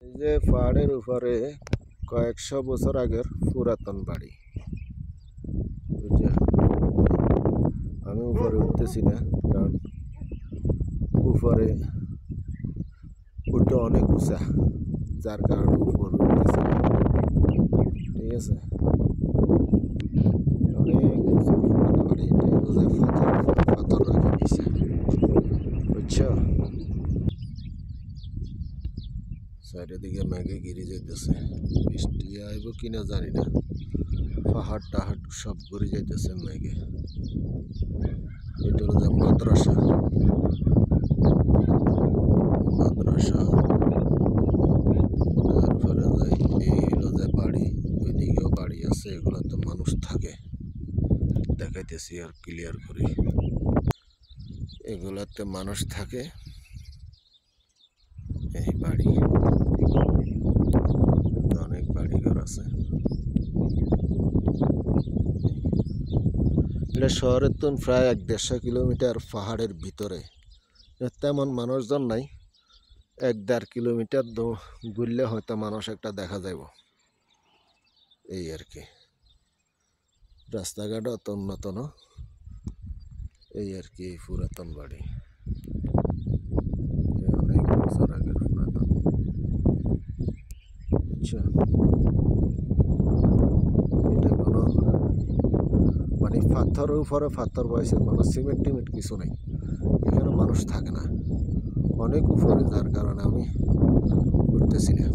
এই যে পাহাড়ের উপরে কয়েকশো বছর আগের পুরাতন বাড়ি। বুঝছে, আমি উপরে উঠতেছি না, কারণ উপরে উঠতে অনেক উঁচা, যার কারণে উপরে উঠতেছি না। ঠিক আছে, অনেক উঁচু পুরানো বাড়ি। এটা বুঝে পাথর রেখে দিছে, বুঝছো। সাইডের দিকে মেঘে গিরি যাইতেছে, বৃষ্টি আইব কিনা জানি না। পাহাড় টাহাড় সব ঘুরে যাইতেছে মেঘে। এটা হলো যে মাদ্রাসা, মাদ্রাসা। তারপরে যাই, এই হলো যে বাড়ি, ওইদিকেও বাড়ি আছে, এগুলো তো মানুষ থাকে। দেখাইতেছি আর ক্লিয়ার করে, এগুলাতে মানুষ থাকে। এই বাড়ি, অনেক বাড়িঘর আছে। এটা শহরের তো প্রায় 1-1.5 কিলোমিটার পাহাড়ের ভিতরে, তেমন মানুষজন নাই। 1-1.5 কিলোমিটার ঘুরলে হয়তো মানুষ একটা দেখা যাব, এই আর কি। রাস্তাঘাট অত উন্নত না, এই আর কি। এই পুরাতন বাড়ি, অনেক বছর আগের পুরাতন, বুঝছো। এটা কোনো মানে পাথরের উপরে পাথর বয়সে, কোনো সিমেন্ট টিমেন্ট কিছু নেই, এখানে মানুষ থাকে না, অনেক উপরে, যার কারণে আমি উঠতেছি না।